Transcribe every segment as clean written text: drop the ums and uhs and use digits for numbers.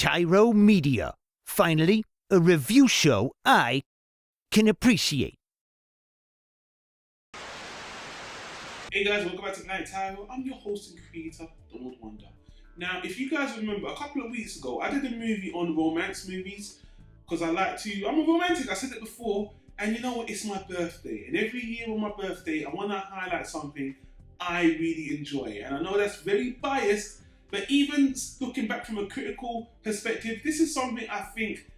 Tyro Media. Finally, a review show I can appreciate. Hey guys, welcome back to Night Tyro. I'm your host and creator, Donald Wonder. Now, if you guys remember, a couple of weeks ago, I did a movie on romance movies because I'm a romantic, I said it before, and you know what, it's my birthday. And every year on my birthday, I want to highlight something I really enjoy. And I know that's very biased, but even looking back from a critical perspective, this is something I think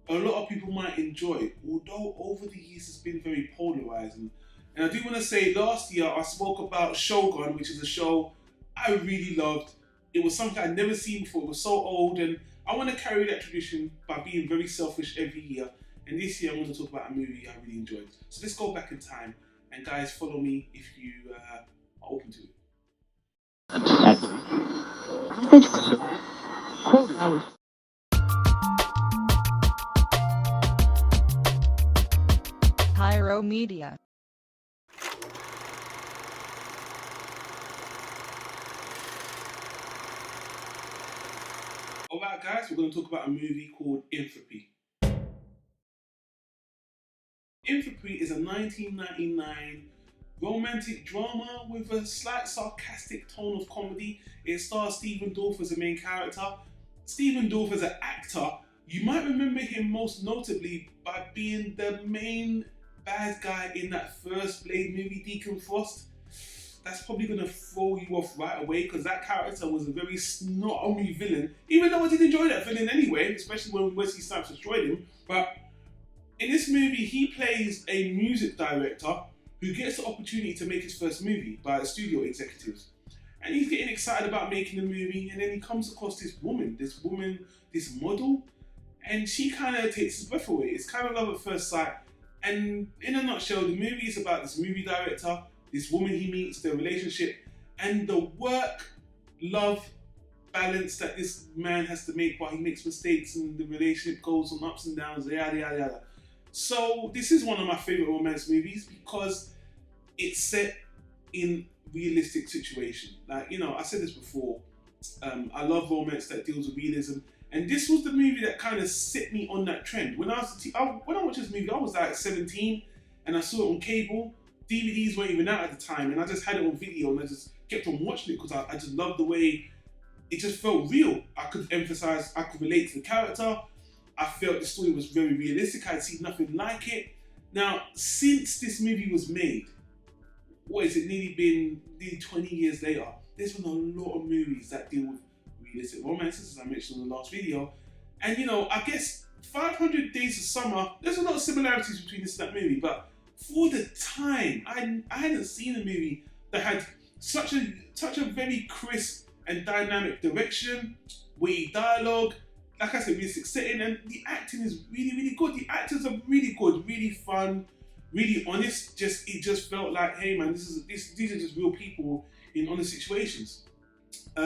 a lot of people might enjoy, although over the years it's been very polarizing. And I do want to say, last year I spoke about Shogun, which is a show I really loved. It was something I'd never seen before. It was so old, and I want to carry that tradition by being very selfish every year. And this year I want to talk about a movie I really enjoyed. So let's go back in time, and guys, follow me if you are open to it. Tyro Media. Alright guys, we're going to talk about a movie called Entropy. Entropy is a 1999 romantic drama with a slight sarcastic tone of comedy. It stars Dorff as the main character. Dorff as an actor, you might remember him most notably by being the main bad guy in that first Blade movie, Deacon Frost. That's probably going to throw you off right away because that character was a very snot-only villain, even though I did enjoy that villain anyway, especially when Wesley Snipes destroyed him. But in this movie, he plays a music director who gets the opportunity to make his first movie by the studio executives. And he's getting excited about making the movie, and then he comes across this model, and she kind of takes his breath away. It's kind of love at first sight. And in a nutshell, the movie is about this movie director, this woman he meets, their relationship, and the work-love balance that this man has to make while he makes mistakes and the relationship goes on ups and downs, yada, yada, yada. So this is one of my favorite romance movies because it's set in realistic situation. Like, you know, I said this before, I love romance that deals with realism, and this was the movie that kind of set me on that trend. When I watched this movie, I was like 17, and I saw it on cable. DVDs weren't even out at the time, and I just had it on video, and I just kept on watching it because I just loved the way it just felt real. I could relate to the character. I felt the story was very realistic. I'd seen nothing like it. Now, since this movie was made, what is it, nearly 20 years later, there's been a lot of movies that deal with realistic romances, as I mentioned in the last video. And you know, I guess 500 Days of Summer, there's a lot of similarities between this and that movie, but for the time, I hadn't seen a movie that had such a very crisp and dynamic direction, witty dialogue, like I said, realistic setting, and the acting is really, really good. The actors are really good, really fun, really honest. It just felt like, hey man, these are just real people in honest situations.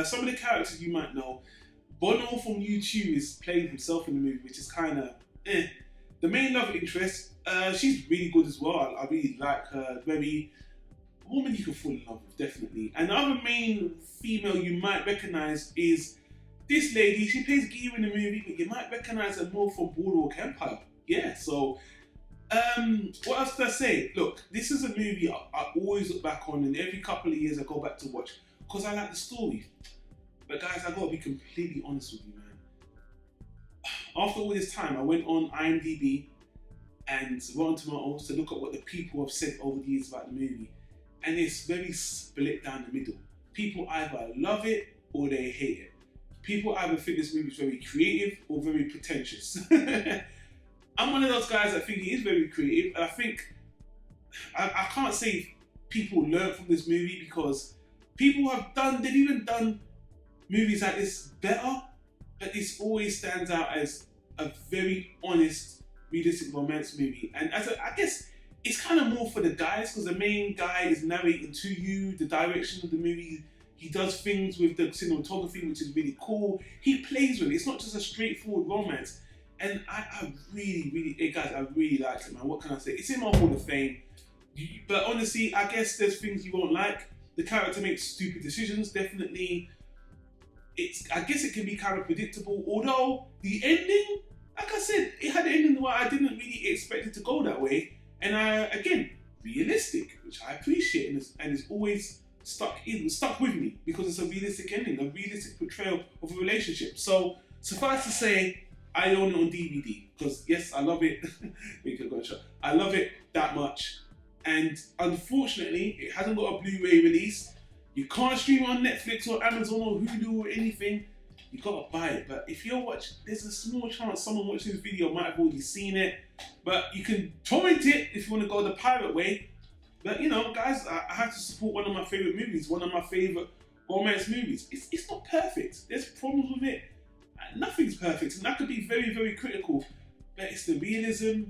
Some of the characters you might know, Bono from U2 is playing himself in the movie, which is kind of The main love interest, she's really good as well. I really like her. A woman you can fall in love with, definitely. And the other main female you might recognise is this lady. She plays Gear in the movie, but you might recognise her more from Boardwalk Empire. Yeah, so what else did I say? Look, this is a movie I always look back on, and every couple of years I go back to watch because I like the story. But guys, I gotta be completely honest with you, man. After all this time, I went on IMDb and Rotten Tomatoes to look at what the people have said over the years about the movie, and it's very split down the middle. People either love it or they hate it. People either think this movie is very creative or very pretentious. I'm one of those guys that think it is very creative, and I think I can't say people learn from this movie because they've even done movies like this better, but this always stands out as a very honest, realistic romance movie. And I guess it's kind of more for the guys because the main guy is narrating to you the direction of the movie. He does things with the cinematography, which is really cool. He plays with it. It's not just a straightforward romance. And I really, hey guys, I really liked it, man. What can I say? It's in my Hall of Fame. But honestly, I guess there's things you won't like. The character makes stupid decisions, definitely. I guess it can be kind of predictable, although the ending, like I said, it had an ending where I didn't really expect it to go that way. And again, realistic, which I appreciate, and it's always stuck with me because it's a realistic ending, a realistic portrayal of a relationship. So suffice to say, I own it on DVD because yes, I love it. I love it that much, and unfortunately, it hasn't got a Blu-ray release. You can't stream it on Netflix or Amazon or Hulu or anything. You gotta buy it. But if you're watching, there's a small chance someone watching this video might have already seen it. But you can torrent it if you want to go the pirate way. But you know, guys, I have to support one of my favorite movies, one of my favorite romance movies. It's not perfect. There's problems with it. Nothing's perfect, and that could be very, very critical. But it's the realism,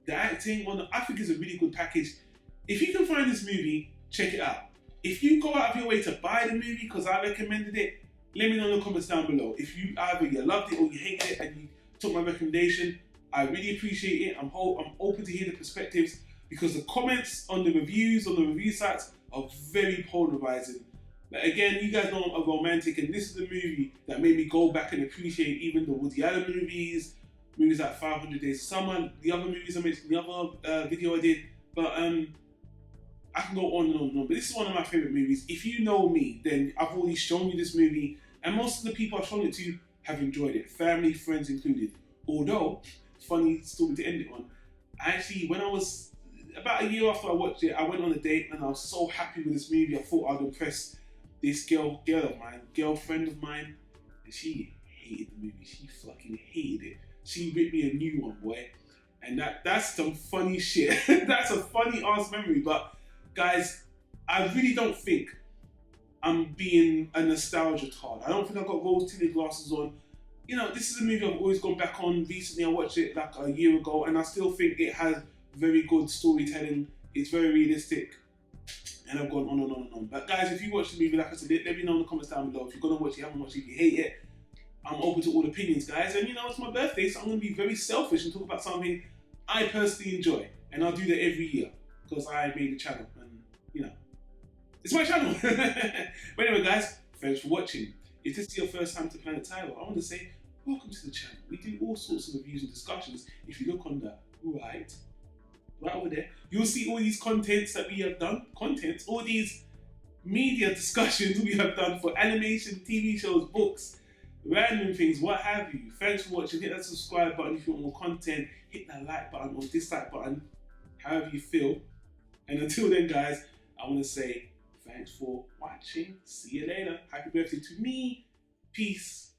the acting. I think it's a really good package. If you can find this movie, check it out. If you go out of your way to buy the movie because I recommended it, let me know in the comments down below. If you either you loved it or you hated it and you took my recommendation, I really appreciate it. I'm open to hear the perspectives because the comments on the reviews, on the review sites are very polarizing. But again, you guys know I'm a romantic, and this is the movie that made me go back and appreciate even the Woody Allen movies like 500 Days of Summer, the other movies I mentioned, the other video I did. But I can go on and on and on, but this is one of my favorite movies. If you know me, then I've already shown you this movie, and most of the people I've shown it to have enjoyed it, family, friends included. Although, funny story to end it on, when I was about a year after I watched it, I went on a date, and I was so happy with this movie. I thought I'd impress this girlfriend of mine, and she hated the movie. She fucking hated it. She ripped me a new one, boy, and that's some funny shit. That's a funny ass memory, but. Guys, I really don't think I'm being a nostalgia tard. I don't think I've got rose tinted glasses on. You know, this is a movie I've always gone back on. Recently, I watched it like a year ago, and I still think it has very good storytelling. It's very realistic, and I've gone on and on and on. But guys, if you watch the movie, like I said, let me know in the comments down below. If you're gonna watch it, you haven't watched it, if you hate it, I'm open to all opinions, guys. And you know, it's my birthday, so I'm gonna be very selfish and talk about something I personally enjoy, and I'll do that every year because I made the channel. You know, it's my channel. But anyway, guys, thanks for watching. If this is your first time to Planet Tyro, I want to say welcome to the channel. We do all sorts of reviews and discussions. If you look on the right over there, you'll see all these contents that we have done. All these media discussions we have done for animation, TV shows, books, random things, what have you. Thanks for watching. Hit that subscribe button if you want more content. Hit that like button or dislike button, however you feel. And until then, guys, I want to say thanks for watching. See you later. Happy birthday to me. Peace.